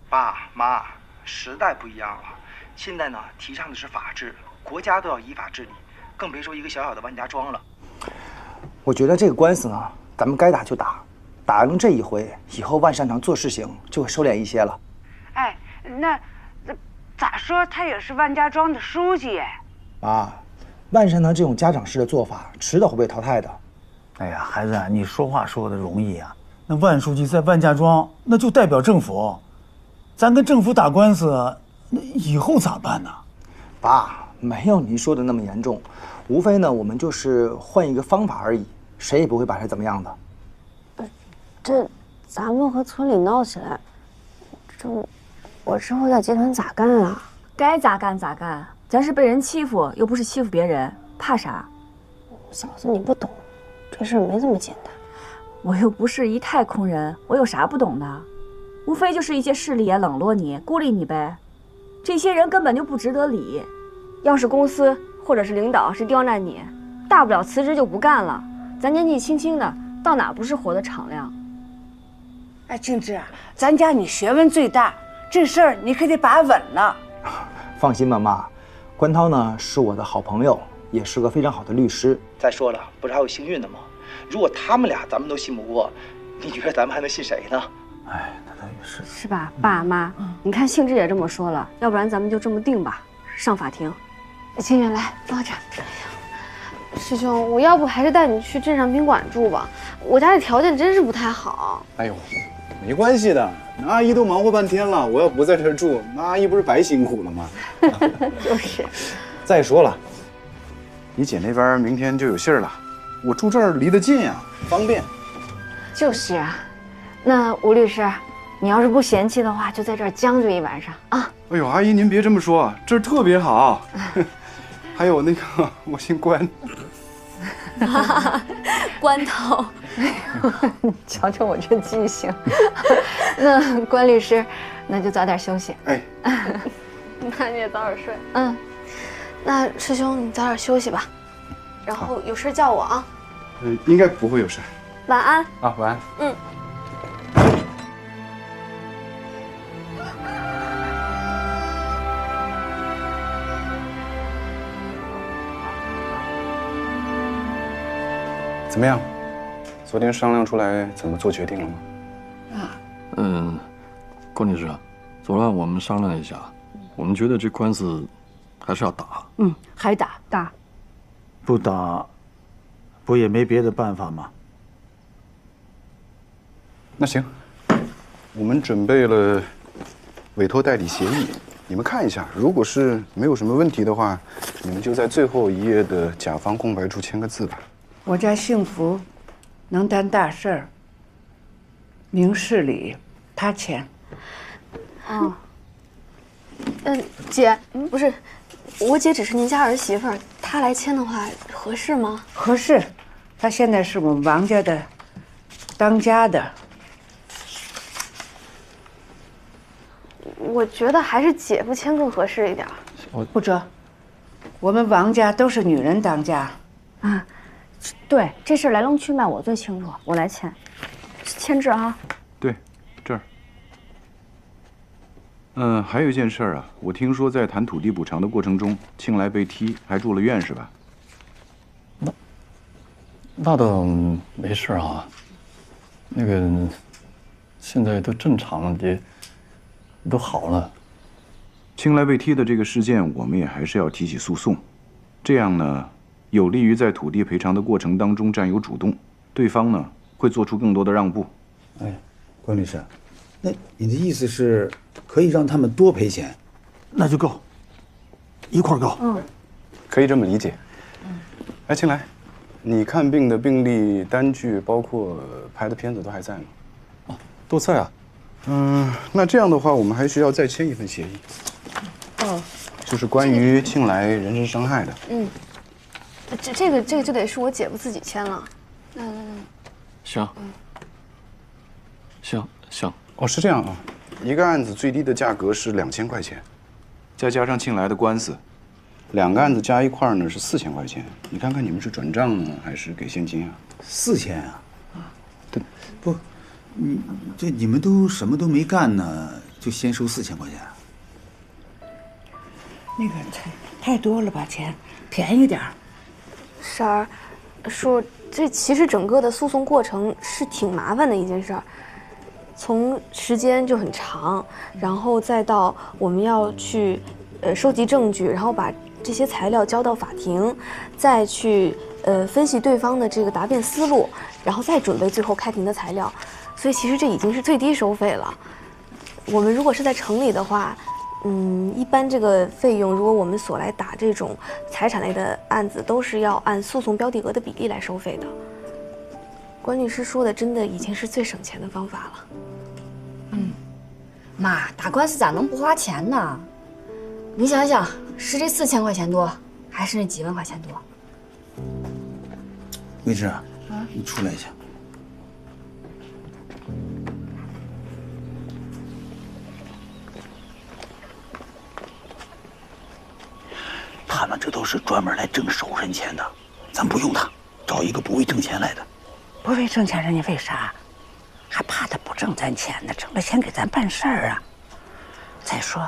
爸妈，时代不一样了，现在呢提倡的是法治，国家都要依法治理，更别说一个小小的万家庄了。我觉得这个官司呢，咱们该打就打，打赢这一回，以后万善堂做事情就会收敛一些了。哎，那咋说他也是万家庄的书记哎。妈，万善堂这种家长式的做法，迟早会被淘汰的。哎呀，孩子啊，你说话说的容易啊，那万书记在万家庄，那就代表政府，咱跟政府打官司，那以后咋办呢？爸，没有您说的那么严重，无非呢，我们就是换一个方法而已，谁也不会把他怎么样的。这咱们和村里闹起来，我之后在集团咋干啊？该咋干咋干，咱是被人欺负，又不是欺负别人，怕啥？嫂子，你不懂，这事儿没这么简单。我又不是一太空人，我有啥不懂的？无非就是一些势力也冷落你、孤立你呗。这些人根本就不值得理。要是公司或者是领导是刁难你，大不了辞职就不干了。咱年纪轻轻的，到哪不是活得敞亮？哎，静芝，咱家你学问最大，这事儿你可得把稳了。放心吧，妈，关涛呢是我的好朋友，也是个非常好的律师。再说了，不是还有幸运的吗？如果他们俩咱们都信不过，你觉得咱们还能信谁呢？哎，那倒也是。是吧，爸妈？你看兴致也这么说了，要不然咱们就这么定吧，上法庭。清远来抱着。师兄，我要不还是带你去镇上宾馆住吧，我家里条件真是不太好。哎呦，没关系的，那阿姨都忙活半天了，我要不在这儿住，那阿姨不是白辛苦了吗？就是。再说了，你姐那边明天就有信儿了，我住这儿离得近呀，方便。就是啊，那吴律师，你要是不嫌弃的话，就在这儿将就一晚上啊。哎呦，阿姨您别这么说，这儿特别好。还有那个，我姓关。关头，瞧瞧我这记性。那关律师，那就早点休息。哎，那你也早点睡。嗯，那师兄你早点休息吧，然后有事叫我啊。应该不会有事。晚安。啊，晚安。嗯。怎么样？昨天商量出来怎么做决定了吗？关律师，昨晚我们商量一下，我们觉得这官司还是要打。还打。不打，不也没别的办法吗？那行，我们准备了委托代理协议，你们看一下，如果是没有什么问题的话，你们就在最后一页的甲方空白处签个字吧。我家幸福能担大事儿，明事理，他签。哦。姐，不是，我姐只是您家儿媳妇儿，她来签的话合适吗？合适，她现在是我们王家的当家的。我觉得还是姐夫签更合适一点。不折，我们王家都是女人当家。啊，对，这事来龙去脉我最清楚，我来签，签字啊。对，这儿。还有一件事啊，我听说在谈土地补偿的过程中，庆来被踢，还住了院，是吧？那倒没事啊，那个现在都正常了，都好了。庆来被踢的这个事件，我们也还是要提起诉讼，这样呢，有利于在土地赔偿的过程当中占有主动，对方呢会做出更多的让步。哎，关律师，那你的意思是可以让他们多赔钱？那就够，一块儿够。可以这么理解。哎，庆来，你看病的病历单据，包括拍的片子都还在吗？都在啊。那这样的话，我们还需要再签一份协议。就是关于庆来人身伤害的。这个就得是我姐夫自己签了。行。行。哦，是这样啊，一个案子最低的价格是2000块钱，再加上庆来的官司，2个案子加一块呢是4000块钱。你看看你们是转账呢，还是给现金啊？4000啊？对，不，你们都什么都没干呢，就先收4000块钱。那个太多了吧，钱便宜点儿。婶儿，叔，这其实整个的诉讼过程是挺麻烦的一件事儿，从时间就很长，然后再到我们要去收集证据，然后把这些材料交到法庭，再去分析对方的这个答辩思路，然后再准备最后开庭的材料，所以其实这已经是最低收费了。我们如果是在城里的话，一般这个费用，如果我们所来打这种财产类的案子，都是要按诉讼标的额的比例来收费的。关律师说的，真的已经是最省钱的方法了。妈，打官司咋能不花钱呢？你想想，是这4000块钱多，还是那几万块钱多？桂枝，你出来一下。他们这都是专门来挣熟人钱的，咱不用他，找一个不会挣钱来的。不会挣钱，人家为啥？还怕他不挣咱钱呢？挣了钱给咱办事儿啊！再说，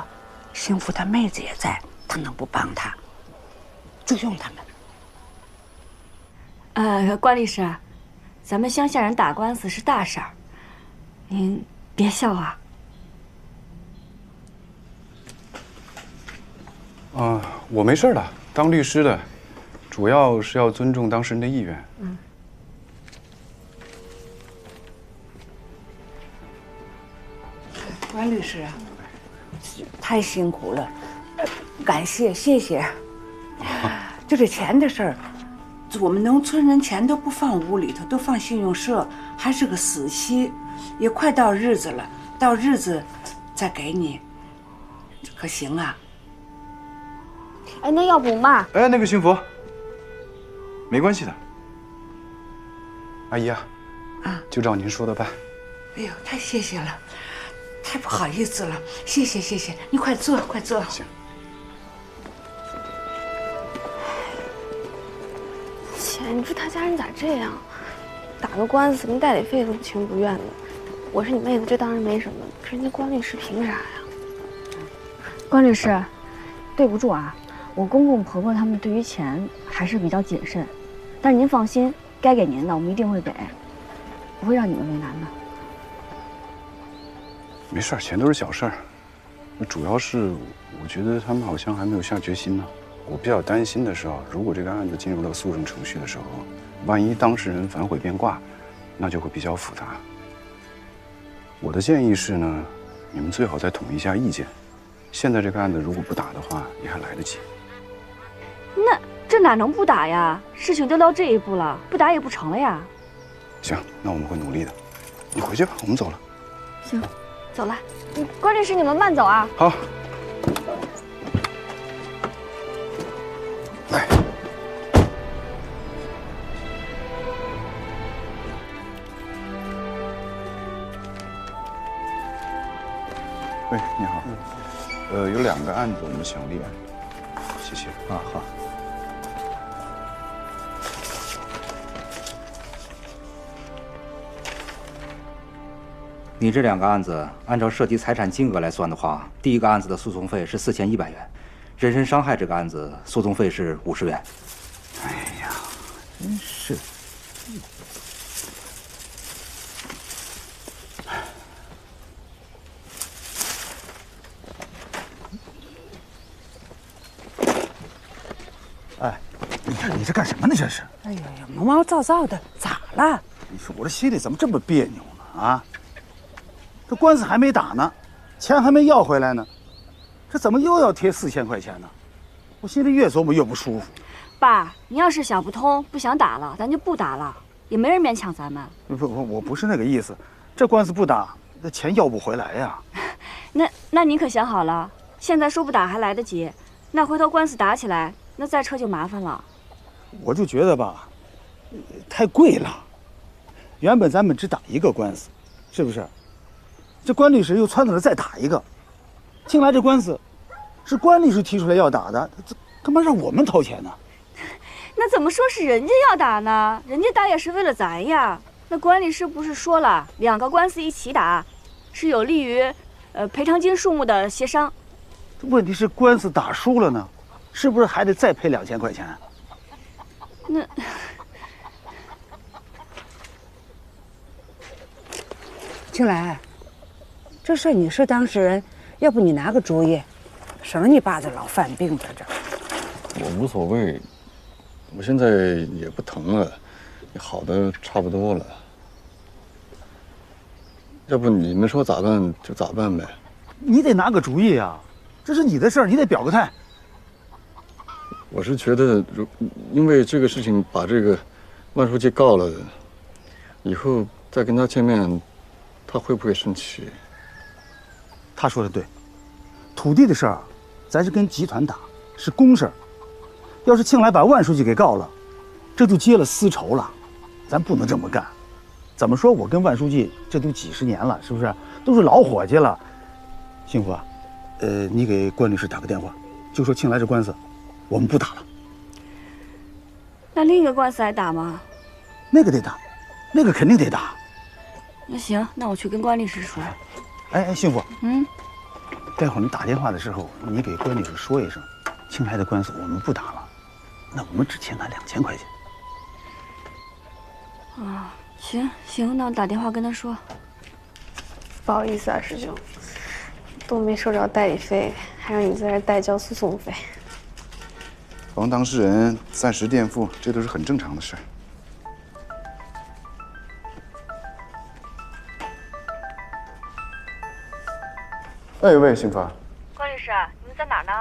幸福他妹子也在，他能不帮他？就用他们。关律师，咱们乡下人打官司是大事儿，您别笑啊。我没事的，当律师的，主要是要尊重当事人的意愿。关律师啊，太辛苦了，感谢谢谢。就这钱的事儿，我们农村人钱都不放屋里头，都放信用社，还是个死息。也快到日子了，到日子再给你，可行啊？哎，那要不妈，哎，那个幸福，没关系的。阿姨啊，就照您说的办。哎呦，太谢谢了，太不好意思了，谢谢谢谢，你快坐快坐。行。姐，你说他家人咋这样？打个官司跟代理费都不情不愿的。我是你妹子，这当然没什么，可人家关律师凭啥呀？关律师，对不住啊，我公公婆婆他们对于钱还是比较谨慎，但是您放心，该给您的我们一定会给，不会让你们为难的。没事儿，钱都是小事儿。主要是我觉得他们好像还没有下决心呢。我比较担心的是如果这个案子进入到诉讼程序的时候，万一当事人反悔变卦，那就会比较复杂。我的建议是呢，你们最好再统一一下意见。现在这个案子如果不打的话，也还来得及。那这哪能不打呀？事情都到这一步了，不打也不成了呀。行，那我们会努力的。你回去吧，我们走了。行，走了。关律师，你们慢走啊。好。来。喂，你好。有2个案子我们想立案，谢谢。好。你这2个案子，按照涉及财产金额来算的话，第一个案子的诉讼费是4100元，人身伤害这个案子诉讼费是50元。哎呀，真是。哎，你这干什么呢？这是？哎呀呀，毛毛躁躁的，咋了？你说我这心里怎么这么别扭呢？啊，这官司还没打呢，钱还没要回来呢，这怎么又要贴4000块钱呢？我心里越琢磨越不舒服。爸，你要是想不通，不想打了，咱就不打了，也没人勉强咱们。我不是那个意思，这官司不打，那钱要不回来呀。那你可想好了，现在说不打还来得及，那回头官司打起来，那再撤就麻烦了。我就觉得吧，太贵了。原本咱们只打一个官司，是不是？这关律师又撺掇着再打一个，近来这官司是关律师提出来要打的，这干嘛让我们掏钱呢？那怎么说是人家要打呢？人家打也是为了咱呀。那关律师不是说了，2个官司一起打，是有利于赔偿金数目的协商。问题是官司打输了呢，是不是还得再赔2000块钱？那青来，这事你是当事人，要不你拿个主意，省得你爸这老犯病在这儿。我无所谓，我现在也不疼了，也好的差不多了。要不你们说咋办就咋办呗。你得拿个主意啊，这是你的事儿，你得表个态。我是觉得，因为这个事情把这个万书记告了，以后再跟他见面，他会不会生气？他说的对，土地的事儿，咱是跟集团打，是公事儿。要是庆来把万书记给告了，这就结了私仇了，咱不能这么干。怎么说，我跟万书记这都几10年了，是不是？都是老伙计了。幸福啊，你给关律师打个电话，就说庆来这官司，我们不打了。那另一个官司还打吗？那个得打，那个肯定得打。那行，那我去跟关律师说。哎，幸福，待会儿你打电话的时候，你给关律师说一声，庆来的官司我们不打了，那我们只欠他2000块钱。啊，行，那我打电话跟他说。不好意思啊，师兄，都没收着代理费，还让你在这代交诉讼费。帮当事人暂时垫付，这都是很正常的事。喂，幸发。关律师，你们在哪儿呢？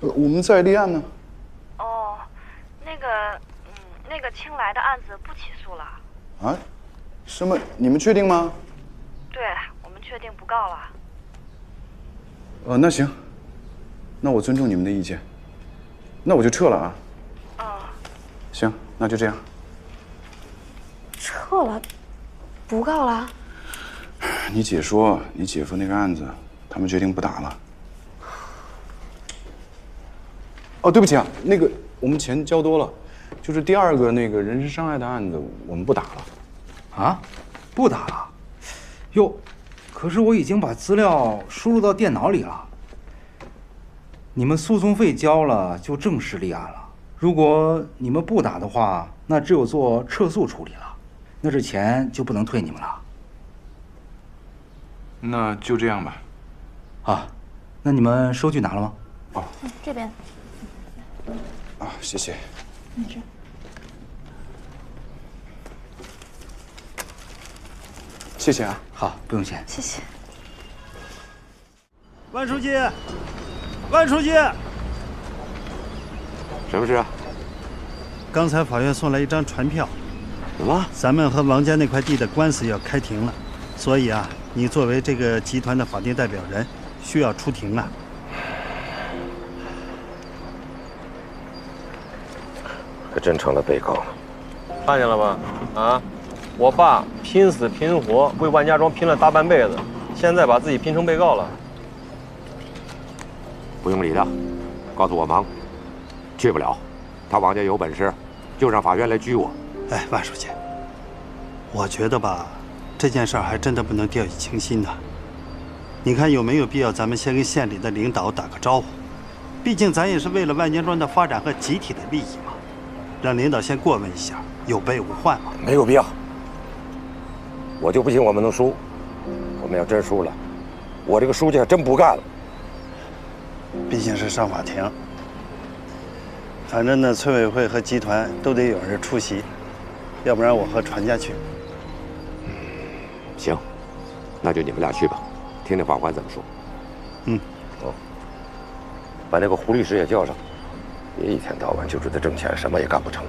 我们在立案呢。哦，那个青来的案子不起诉了。啊？什么？你们确定吗？对，我们确定不告了。那行，那我尊重你们的意见，那我就撤了啊。行，那就这样。撤了，不告了？你姐说，你姐夫那个案子，他们决定不打了。哦，对不起啊，那个我们钱交多了，就是第2个那个人身伤害的案子，我们不打了。啊？不打了？哟，可是我已经把资料输入到电脑里了。你们诉讼费交了，就正式立案了。如果你们不打的话，那只有做撤诉处理了，那这钱就不能退你们了。那就这样吧。啊，那你们收据拿了吗？哦，这边。啊，谢谢。谢谢啊。好，不用谢。谢谢。万书记，万书记，什么事啊？刚才法院送来一张传票。什么？咱们和王家那块地的官司要开庭了，所以啊，你作为这个集团的法定代表人，需要出庭了。可真成了被告了。看见了吧？啊，我爸拼死拼活为万家庄拼了大半辈子，现在把自己拼成被告了。不用理他，告诉我忙，去不了。他王家有本事，就让法院来拘我。哎，万书记，我觉得吧，这件事儿还真的不能掉以轻心呐。你看有没有必要咱们先跟县里的领导打个招呼？毕竟咱也是为了万家庄的发展和集体的利益嘛。让领导先过问一下，有备无患嘛。没有必要，我就不信我们能输。我们要真输了，我这个书记还真不干了。毕竟是上法庭，反正呢，村委会和集团都得有人出席，要不然我和传家去。行，那就你们俩去吧，听听法官怎么说。哦，把那个胡律师也叫上，别一天到晚就知道挣钱，什么也干不成。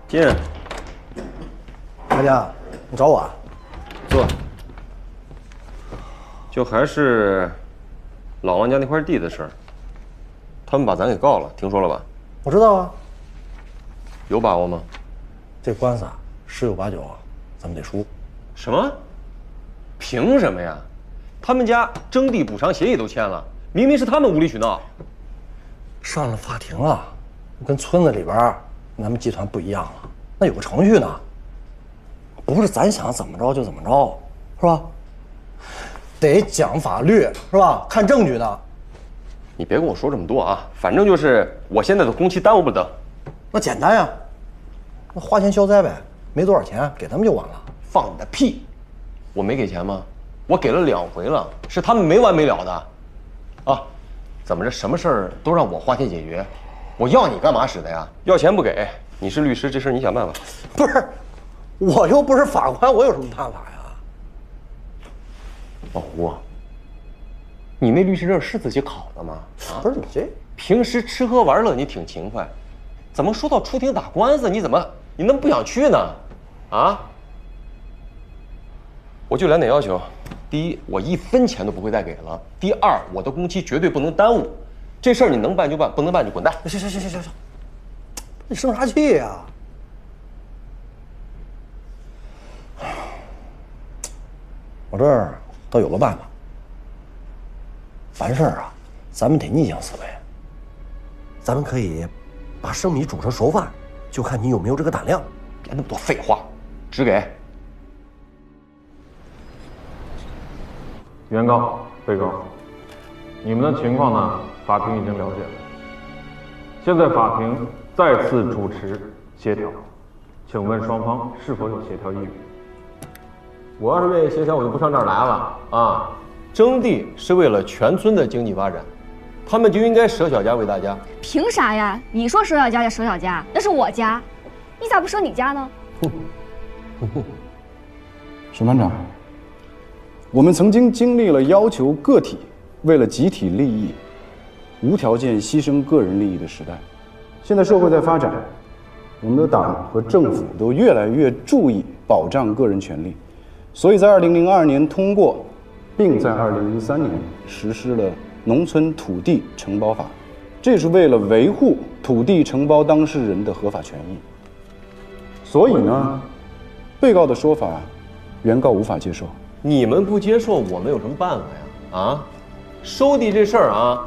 进。大家，你找我啊？坐。就还是老王家那块地的事儿，他们把咱给告了，听说了吧？我知道啊。有把握吗？这官司啊，十有八九咱们得输。什么？凭什么呀？他们家征地补偿协议都签了，明明是他们无理取闹。上了法庭了，跟村子里边咱们集团不一样了，那有个程序呢。不是咱想怎么着就怎么着，是吧？得讲法律，是吧？看证据的。你别跟我说这么多啊，反正就是我现在的工期耽误不得。那简单呀，那花钱消灾呗，没多少钱，给他们就完了。放你的屁！我没给钱吗？我给了2回了，是他们没完没了的。啊，怎么着，什么事儿都让我花钱解决？我要你干嘛使的呀？要钱不给，你是律师，这事儿你想办法。不是，我又不是法官，我有什么办法呀？老胡，你那律师证是自己考的吗？啊，不是你这平时吃喝玩乐你挺勤快，怎么说到出庭打官司你那么不想去呢？啊？我就2点要求：第一，我1分钱都不会再给了；第二，我的工期绝对不能耽误。这事儿你能办就办，不能办就滚蛋。行，你生啥气呀？我这儿倒有个办法。凡事啊，咱们得逆向思维。咱们可以把生米煮成熟饭，就看你有没有这个胆量。别那么多废话，只给。原告、被告，你们的情况呢？法庭已经了解了。现在法庭再次主持协调，请问双方是否有协调意愿？我要是愿意协调，我就不上这儿来了啊！征地是为了全村的经济发展，他们就应该舍小家为大家。凭啥呀？你说舍小家就舍小家，那是我家，你咋不舍你家呢？审判长，我们曾经经历了要求个体为了集体利益无条件牺牲个人利益的时代，现在社会在发展，我们的党和政府都越来越注意保障个人权利，所以在2002年通过，并在2003年实施了农村土地承包法，这是为了维护土地承包当事人的合法权益。所以呢，被告的说法，原告无法接受。你们不接受，我们有什么办法呀？啊，收地这事儿啊，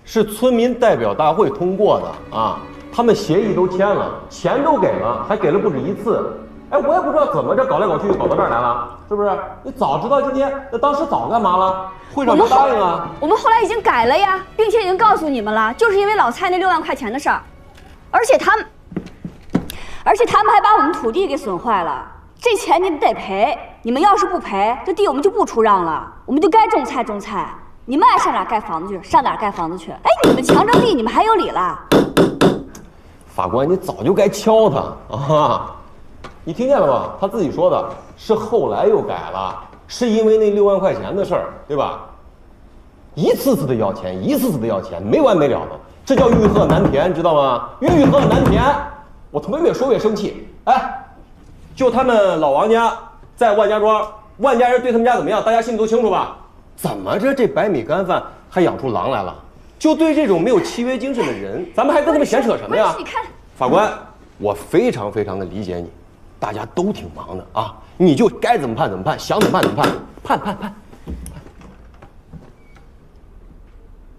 是村民代表大会通过的啊，他们协议都签了，钱都给了，还给了不止1次。哎，我也不知道怎么这搞来搞去就搞到这儿来了，是不是？你早知道今天，那当时早干嘛了？会长没答应啊？我们后来已经改了呀，并且已经告诉你们了，就是因为老蔡那6万块钱的事儿，而且他们还把我们土地给损坏了，这钱你们得赔。你们要是不赔，这地我们就不出让了，我们就该种菜种菜。你们爱上哪盖房子去，上哪盖房子去。哎，你们强征地，你们还有理了？法官，你早就该敲他啊！你听见了吧？他自己说的是后来又改了，是因为那6万块钱的事儿，对吧？一次次的要钱，一次次的要钱，没完没了的，这叫欲壑难填，知道吗？欲壑难填，我他妈越说越生气。哎，就他们老王家在万家庄，万家人对他们家怎么样，大家心里都清楚吧？怎么着这白米干饭还养出狼来了？就对这种没有契约精神的人，咱们还跟他们闲扯什么呀？你看，法官，我非常非常的理解你，大家都挺忙的啊，你就该怎么判怎么判，想怎么判怎么判，判。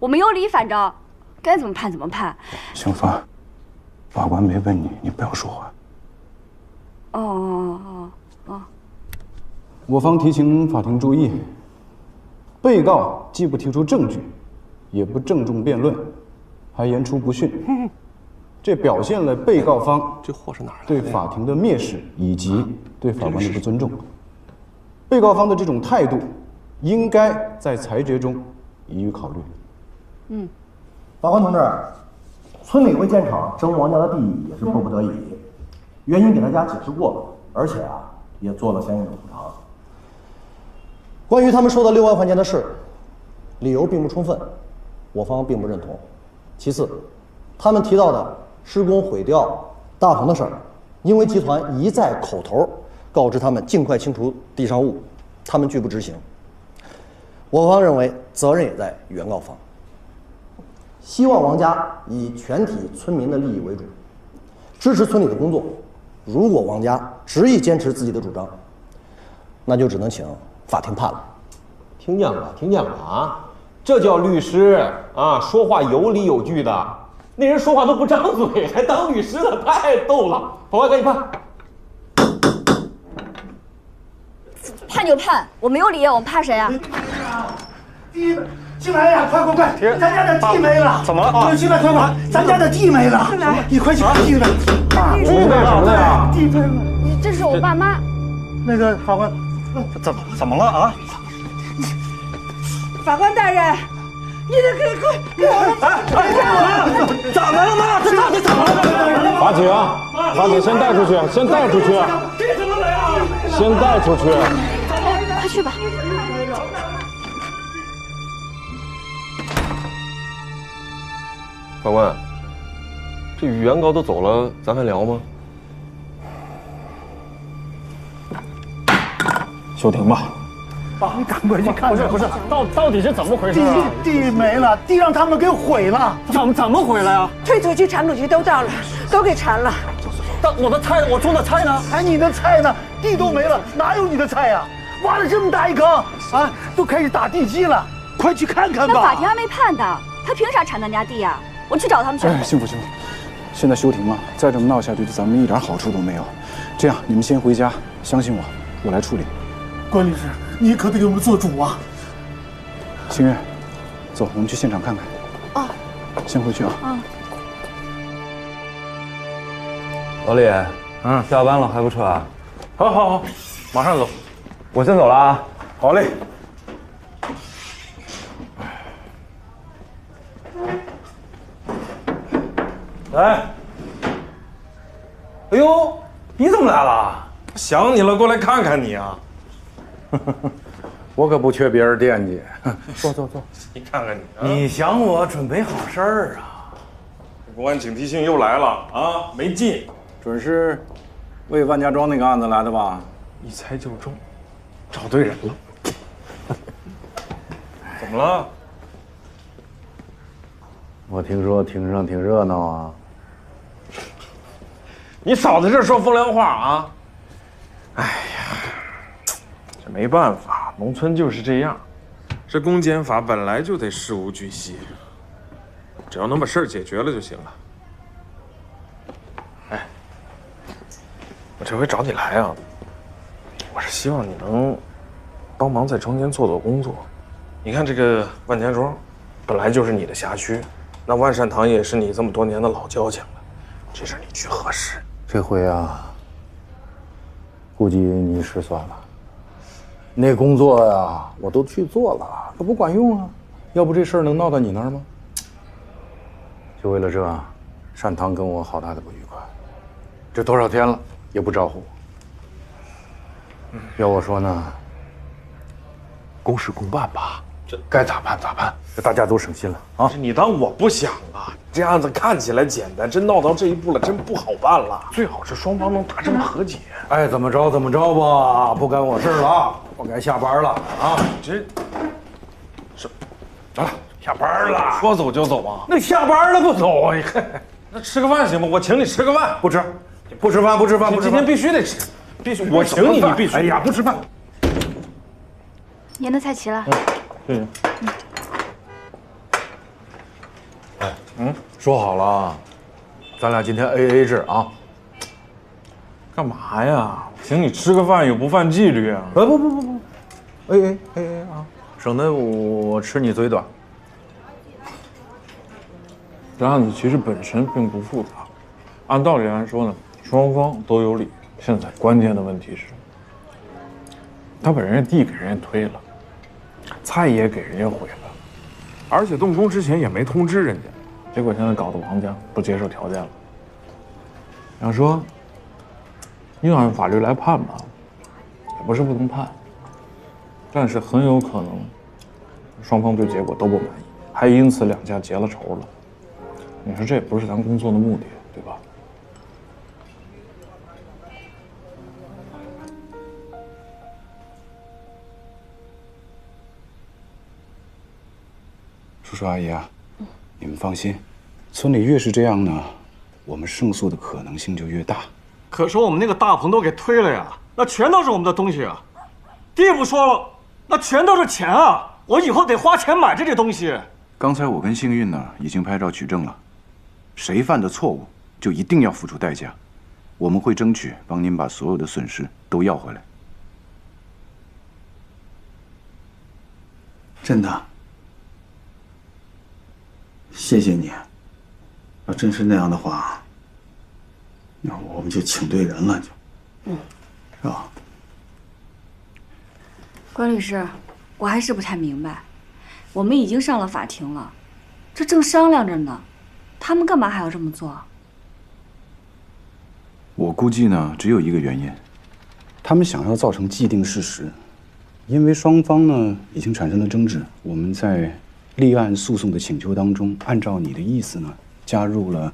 我们有理，反正该怎么判怎么判。刑罚，法官没问你，你不要说话。哦。我方提醒法庭注意，被告既不提出证据，也不郑重辩论，还言出不逊，这表现了被告方这货是哪儿对法庭的蔑视以及对法官的不尊重。被告方的这种态度，应该在裁决中予以考虑。法官同志，村里为建厂征王家的地也是迫不得已，原因给大家解释过了，而且也做了相应的补偿。关于他们收的6万块钱的事，理由并不充分，我方并不认同。其次，他们提到的施工毁掉大棚的事儿，因为集团一再口头告知他们尽快清除地上物，他们拒不执行。我方认为责任也在原告方，希望王家以全体村民的利益为主，支持村里的工作。如果王家执意坚持自己的主张，那就只能请法庭判了。听见了啊！这叫律师啊，说话有理有据的。那人说话都不张嘴，还当律师的，太逗了。法官赶紧判。判就判，我没有理，我们怕谁啊？地进来呀！快！咱家的地没了！怎么了？进来，快！咱家的地没了！你快去进来！你们干什么的呀？地没了！这是我爸妈。那个法官，怎么了啊？法官大人，你得给我们！怎么了嘛？这到底怎么了？法警，先带出去，先带出去，先带出去。快去吧。法官，这原告都走了，咱还聊吗？休庭吧。爸，你赶快去看看。不是，到底是怎么回事啊？地没了，地让他们给毁了。怎么毁了呀？推土机、铲土机都到了，都给铲了。但我的菜，我种的菜呢？哎，你的菜呢？地都没了，哪有你的菜呀？挖了这么大一坑啊，都开始打地基了，快去看看吧。那法庭还没判呢，他凭啥铲咱家地呀？我去找他们去。哎，幸福，现在休庭了，再这么闹下去，对咱们一点好处都没有。这样，你们先回家，相信我，我来处理。关律师，你可得给我们做主啊！星月，走，我们去现场看看。哦，先回去啊。老李，下班了还不撤啊？好，马上走。我先走了啊。好嘞。来。哎呦，你怎么来了？想你了，过来看看你啊。我可不缺别人惦记。坐。你看看你，你想我准备好事儿啊？公安警惕性又来了啊，没劲。准是为万家庄那个案子来的吧？一猜就中，找对人了。怎么了？我听说庭上挺热闹啊。你少在这说风凉话啊！哎呀，这没办法，农村就是这样。这公检法本来就得事无巨细，只要能把事儿解决了就行了。哎，我这回找你来啊，我是希望你能帮忙在中间做工作。你看这个万家庄，本来就是你的辖区，那万善堂也是你这么多年的老交情了，这事儿你去核实。这回啊，估计你失算了。那工作呀，我都去做了，可不管用啊！要不这事儿能闹到你那儿吗？就为了这，善堂跟我好大的不愉快。这多少天了，也不招呼我。要我说呢，公事公办吧，这该咋办咋办，这大家都省心了啊！你当我不想啊？这案子看起来简单，真闹到这一步了，真不好办了。最好是双方能达成和解。爱怎么着怎么着吧，不干我事了，我该下班了啊！这是，得了，下班了，说走就走啊？那下班了不走啊？那吃个饭行吗？我请你吃个饭。不吃，不吃饭，不吃饭，不吃饭。今天必须得吃，必须。我请你，你必须。哎呀，不吃饭。您的菜齐了。谢谢。说好了，咱俩今天 AA 制啊。干嘛呀？请你吃个饭有不犯纪律啊？不，AA 啊，省得我吃你嘴短。这案子其实本身并不复杂，按道理来说呢，双方都有理。现在关键的问题是，他把人家地给人家推了，菜也给人家毁了，而且动工之前也没通知人家，结果现在搞得王家不接受条件了。要说硬按法律来判吧，也不是不能判，但是很有可能双方对结果都不满意，还因此两家结了仇了。你说这也不是咱工作的目的，对吧？叔叔阿姨啊，你们放心，村里越是这样呢，我们胜诉的可能性就越大。可是我们那个大棚都给推了呀，那全都是我们的东西啊，地不说了，那全都是钱啊，我以后得花钱买这些东西。刚才我跟幸运呢已经拍照取证了，谁犯的错误就一定要付出代价，我们会争取帮您把所有的损失都要回来。真的，谢谢你。要真是那样的话，那我们就请对人了，是吧？关律师，我还是不太明白，我们已经上了法庭了，这正商量着呢，他们干嘛还要这么做？我估计呢，只有一个原因，他们想要造成既定事实，因为双方呢已经产生了争执，我们在立案诉讼的请求当中，按照你的意思呢，加入了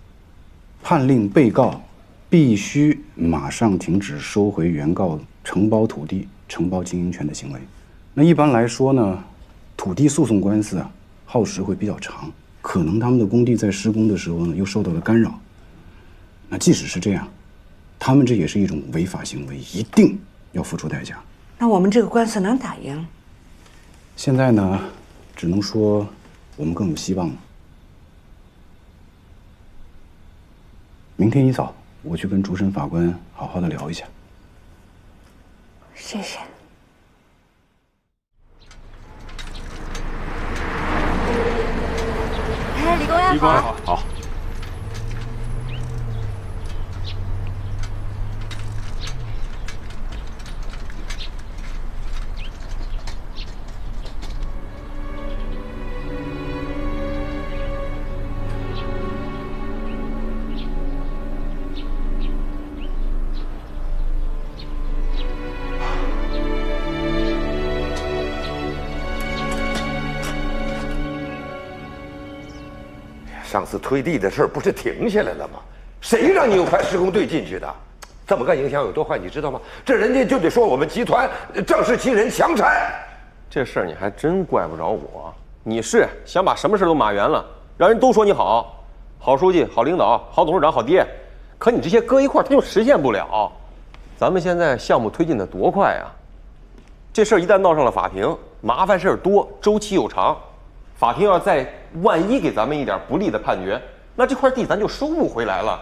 判令被告必须马上停止收回原告承包土地、承包经营权的行为。那一般来说呢，土地诉讼官司啊，耗时会比较长，可能他们的工地在施工的时候呢，又受到了干扰。那即使是这样，他们这也是一种违法行为，一定要付出代价。那我们这个官司能打赢？现在呢，只能说我们更有希望了。明天一早，我去跟主审法官好好的聊一下。谢谢。哎，李公安好。李公安好。好。上次推地的事儿不是停下来了吗？谁让你又派施工队进去的？这么干影响有多坏，你知道吗？这人家就得说我们集团仗势欺人，强拆。这事儿你还真怪不着我，你是想把什么事都码圆了，让人都说你好，好书记、好领导、好董事长、好爹，可你这些搁一块儿，他就实现不了。咱们现在项目推进的多快啊！这事儿一旦闹上了法庭，麻烦事儿多，周期又长。法庭要再万一给咱们一点不利的判决，那这块地咱就收不回来了。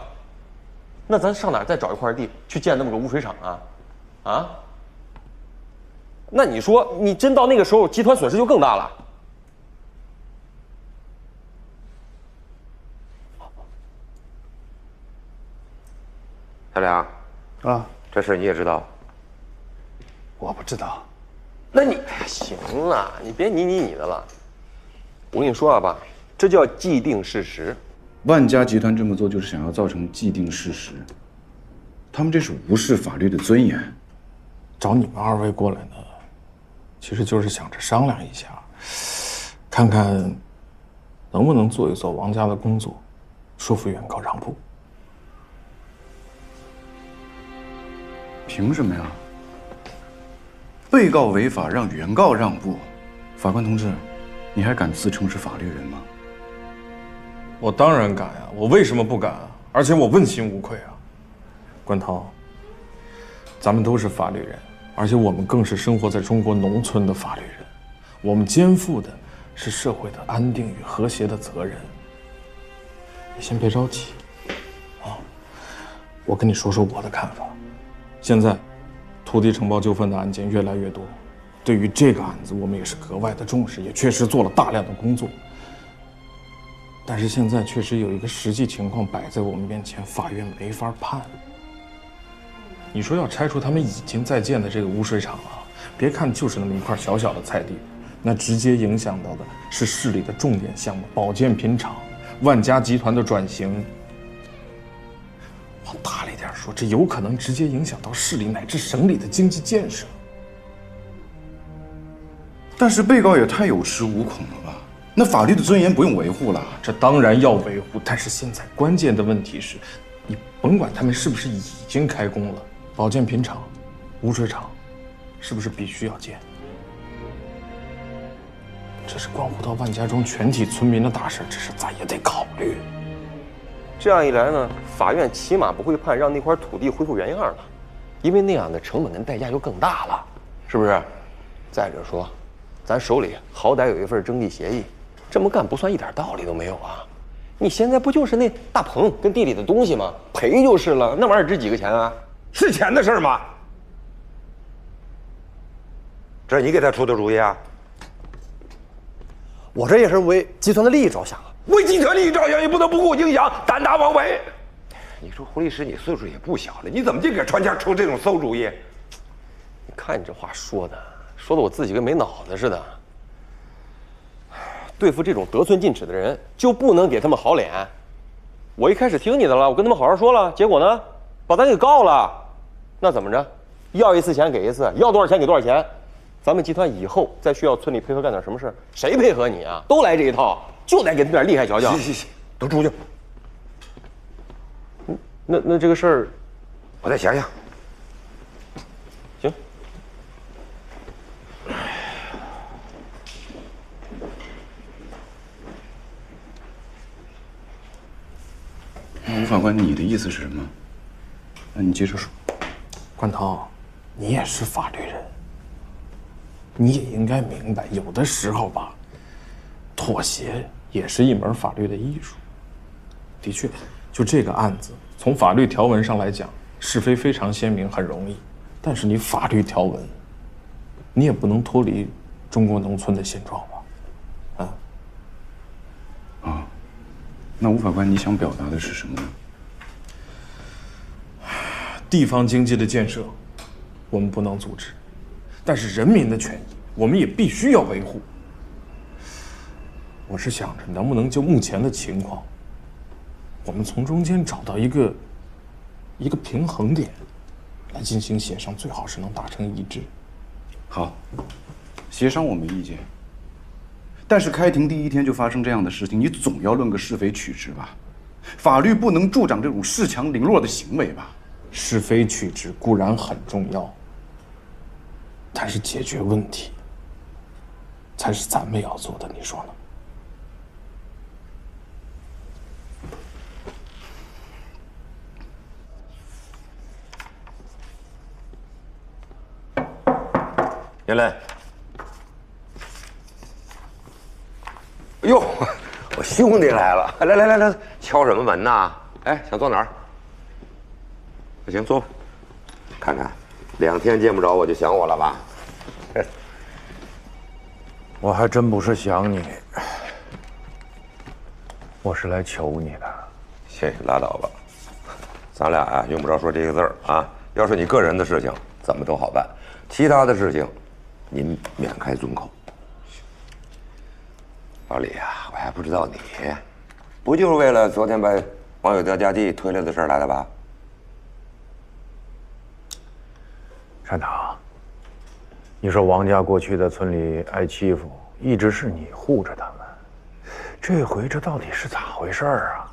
那咱上哪儿再找一块地去建那么个污水厂啊？啊？那你说，你真到那个时候，集团损失就更大了。小梁，啊，这事你也知道？我不知道。那你，哎呀，行了，你别你的了。我跟你说啊，爸，这叫既定事实。万家集团这么做就是想要造成既定事实，他们这是无视法律的尊严。找你们二位过来呢，其实就是想着商量一下，看看能不能做一做王家的工作，说服原告让步。凭什么呀？被告违法让原告让步，法官同志，你还敢自称是法律人吗？我当然敢啊！我为什么不敢啊？而且我问心无愧啊！关涛，咱们都是法律人，而且我们更是生活在中国农村的法律人，我们肩负的是社会的安定与和谐的责任。你先别着急，啊，我跟你说说我的看法。现在，土地承包纠纷的案件越来越多，对于这个案子，我们也是格外的重视，也确实做了大量的工作。但是现在确实有一个实际情况摆在我们面前，法院没法判。你说要拆除他们已经在建的这个污水厂啊，别看就是那么一块小小的菜地，那直接影响到的是市里的重点项目保健品厂、万家集团的转型。往大了一点说，这有可能直接影响到市里乃至省里的经济建设。但是被告也太有恃无恐了吧？那法律的尊严不用维护了？这当然要维护，但是现在关键的问题是，你甭管他们是不是已经开工了，保健品厂、污水厂，是不是必须要建？这是关乎到万家庄全体村民的大事，这事咱也得考虑。这样一来呢，法院起码不会判让那块土地恢复原样了，因为那样的成本跟代价就更大了，是不是？再者说，咱手里好歹有一份征地协议，这么干不算一点道理都没有啊！你现在不就是那大棚跟地里的东西吗？赔就是了，那玩意儿值几个钱啊？是钱的事吗？这是你给他出的主意啊？我这也是为集团的利益着想啊。为集团利益着想，也不能不顾影响，胆大妄为。你说胡律师，你岁数也不小了，你怎么就给船家出这种馊主意？你看你这话说的我自己跟没脑子似的。对付这种得寸进尺的人，就不能给他们好脸。我一开始听你的了，我跟他们好好说了，结果呢，把咱给告了。那怎么着？要一次钱给一次，要多少钱给多少钱。咱们集团以后再需要村里配合干点什么事，谁配合你啊？都来这一套，就得给他点厉害瞧瞧。行，都出去。那这个事儿，我再想想。行。吴法官，你的意思是什么？那你接着说。关涛，你也是法律人，你也应该明白，有的时候吧，妥协也是一门法律的艺术。的确，就这个案子，从法律条文上来讲，是非非常鲜明，很容易。但是你法律条文，你也不能脱离中国农村的现状吧？那吴法官，你想表达的是什么呢？地方经济的建设，我们不能阻止，但是人民的权益，我们也必须要维护。我是想着，能不能就目前的情况，我们从中间找到一个平衡点，来进行协商，最好是能达成一致。好，协商我没意见。但是开庭第一天就发生这样的事情，你总要论个是非曲直吧？法律不能助长这种恃强凌弱的行为吧？是非曲直固然很重要，但是解决问题才是咱们要做的，你说呢？严磊，哎呦，我兄弟来了！来，敲什么门呐？哎，想坐哪儿？行，坐吧。看看，2天见不着我就想我了吧？我还真不是想你，我是来求你的。行，拉倒吧，咱俩啊用不着说这个字儿啊。要是你个人的事情，怎么都好办；其他的事情，您免开尊口。老李啊，我还不知道你，不就是为了昨天把王有德家地推了的事儿来的吧？山堂，你说王家过去在村里挨欺负，一直是你护着他们，这回这到底是咋回事啊？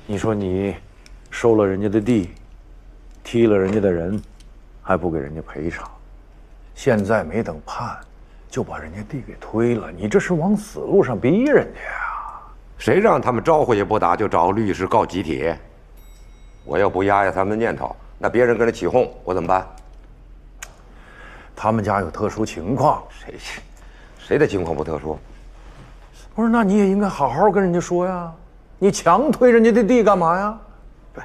你说你收了人家的地，踢了人家的人，还不给人家赔偿，现在没等判，就把人家地给推了，你这是往死路上逼人家呀！谁让他们招呼也不打就找律师告集体？我要不压他们的念头，那别人跟着起哄，我怎么办？他们家有特殊情况，谁的情况不特殊？不是，那你也应该好好跟人家说呀！你强推人家的地干嘛呀？对，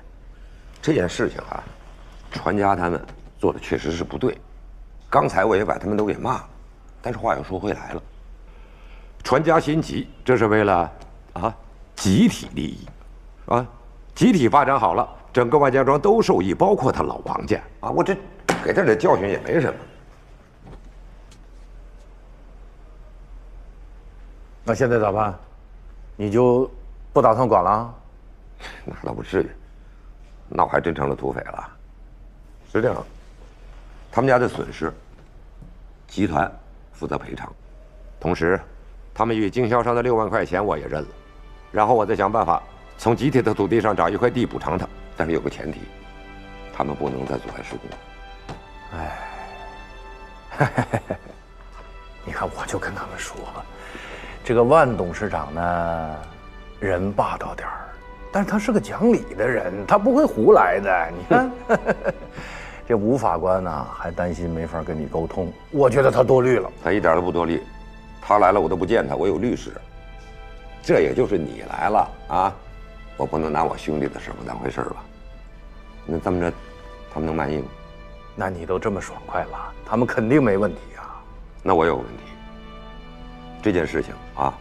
这件事情啊，船家他们做的确实是不对。刚才我也把他们都给骂了，但是话又说回来了，船家心急，这是为了集体利益，集体发展好了，整个万家庄都受益，包括他老王家啊！我这给他点教训也没什么。那现在咋办？你就不打算管了？那倒不至于，那我还真成了土匪了。是这样，他们家的损失，集团负责赔偿，同时，他们与经销商的6万块钱我也认了，然后我再想办法从集体的土地上找一块地补偿他。但是有个前提，他们不能再阻碍施工。你看，我就跟他们说了。这个万董事长呢，人霸道点儿，但是他是个讲理的人，他不会胡来的。你看，这吴法官呢，还担心没法跟你沟通，我觉得他多虑了。他一点都不多虑，他来了我都不见他，我有律师。这也就是你来了啊，我不能拿我兄弟的事不当回事吧？那这么着，他们能满意吗？那你都这么爽快了，他们肯定没问题啊。那我有问题。这件事情啊，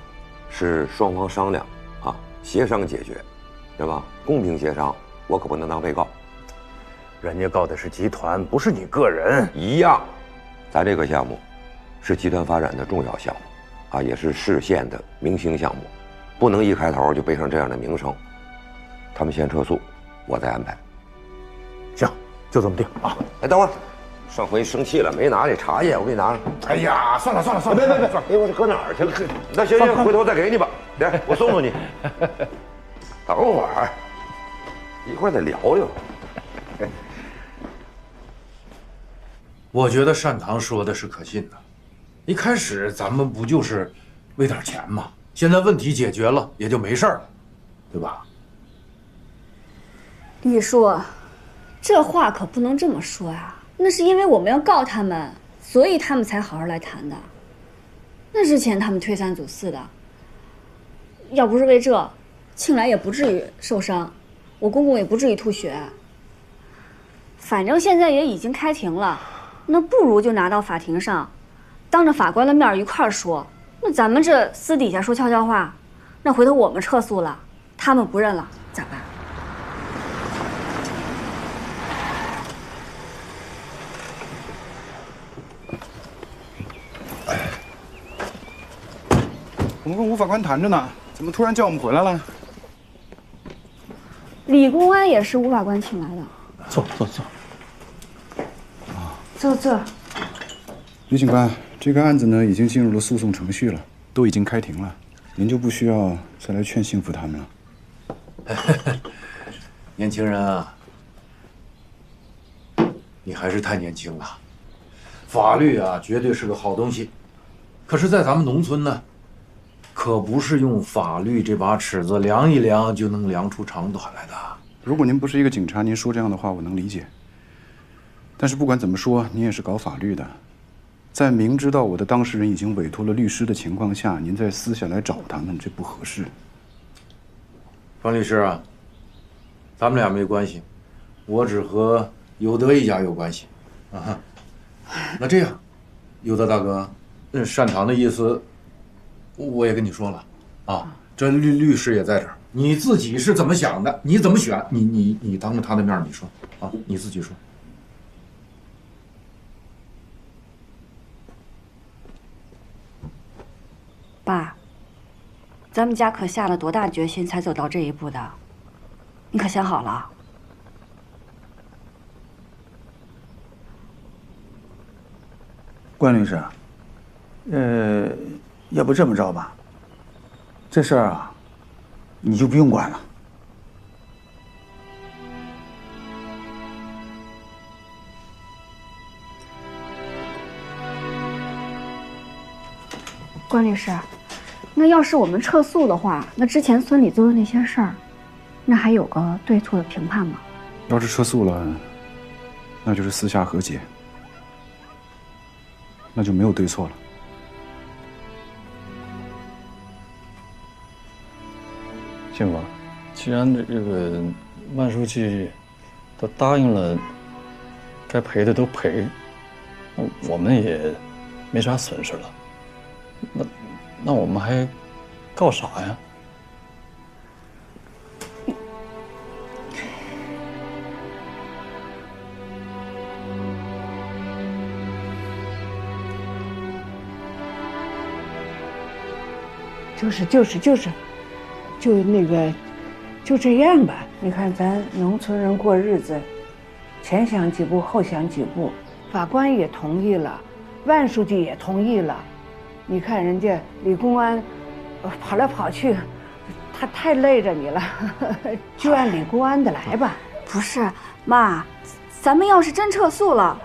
是双方商量啊，协商解决，对吧？公平协商，我可不能当被告。人家告的是集团，不是你个人。一样，咱这个项目是集团发展的重要项目，啊，也是市县的明星项目，不能一开头就背上这样的名声。他们先撤诉，我再安排。行，就这么定啊！哎，等会儿，上回生气了，没拿这茶叶，我给你拿上。哎呀，算了，别！哎，我这搁哪儿去了？那行，回头再给你吧。来，我送你。等会儿，一会儿再聊聊。我觉得单堂说的是可信的。一开始咱们不就是为点钱吗？现在问题解决了，也就没事儿了，对吧？玉树，这话可不能这么说呀。那是因为我们要告他们，所以他们才好好来谈的。那之前他们推三阻四的，要不是为这，庆来也不至于受伤，我公公也不至于吐血。反正现在也已经开庭了。那不如就拿到法庭上，当着法官的面一块儿说。那咱们这私底下说悄悄话，那回头我们撤诉了，他们不认了，咋办？我们跟吴法官谈着呢，怎么突然叫我们回来了？李公安也是吴法官请来的。坐。坐。李警官，这个案子呢已经进入了诉讼程序了，都已经开庭了，您就不需要再来劝幸福他们了。年轻人啊，你还是太年轻了。法律啊，绝对是个好东西，可是，在咱们农村呢，可不是用法律这把尺子量一量就能量出长短来的。如果您不是一个警察，您说这样的话我能理解。但是不管怎么说，您也是搞法律的，在明知道我的当事人已经委托了律师的情况下，您再私下来找他们，这不合适。方律师啊，咱们俩没关系，我只和有德一家有关系。啊，那这样，有德大哥，单堂的意思，我也跟你说了，啊，这律师也在这儿，你自己是怎么想的？你怎么选？你当着他的面你说啊，你自己说。爸，咱们家可下了多大决心才走到这一步的？你可想好了？关律师，要不这么着吧，这事儿啊，你就不用管了。关律师，那要是我们撤诉的话，那之前村里做的那些事儿，那还有个对错的评判吗？要是撤诉了，那就是私下和解，那就没有对错了。幸福，既然这个万书记都答应了，该赔的都赔，那我们也没啥损失了。那我们还告啥呀？就这样吧。你看咱农村人过日子，前想几步后想几步，法官也同意了，万书记也同意了。你看人家李公安，跑来跑去，他太累着你了，就按李公安的来吧。不是，妈，咱们要是真撤诉了，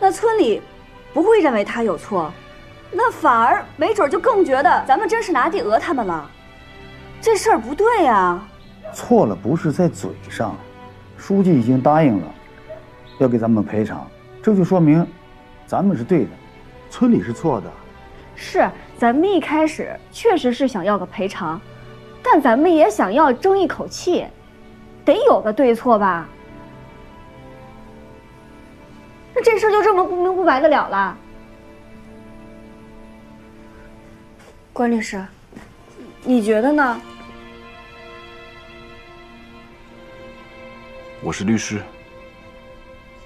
那村里不会认为他有错，那反而没准就更觉得咱们真是拿地讹他们了。这事儿不对呀。错了不是在嘴上，书记已经答应了，要给咱们赔偿，这就说明咱们是对的，村里是错的。是，咱们一开始确实是想要个赔偿，但咱们也想要争一口气，得有个对错吧？那这事就这么不明不白的了了？关律师，你觉得呢？我是律师，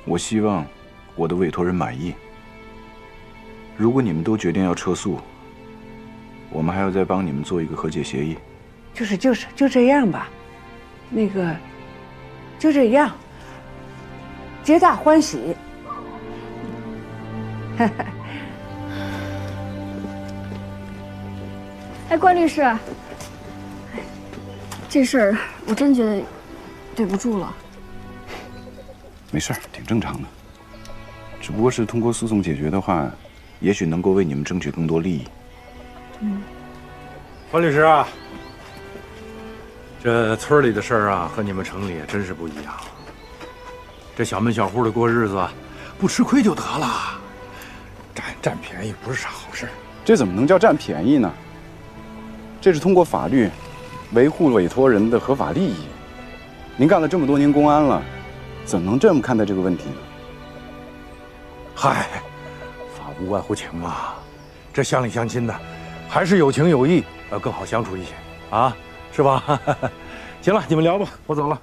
我希望我的委托人满意。如果你们都决定要撤诉，我们还要再帮你们做一个和解协议。就这样吧，那个，就这样，皆大欢喜。哎，关律师，这事儿我真觉得对不住了。没事儿，挺正常的。只不过是通过诉讼解决的话，也许能够为你们争取更多利益。关律师啊，这村里的事儿啊，和你们城里也真是不一样。这小门小户的过日子，不吃亏就得了，占便宜不是啥好事。这怎么能叫占便宜呢？这是通过法律维护委托人的合法利益。您干了这么多年公安了，怎能这么看待这个问题呢？嗨，法无外乎情嘛，这乡里乡亲的，还是有情有义，更好相处一些啊，是吧？行了，你们聊吧，我走了。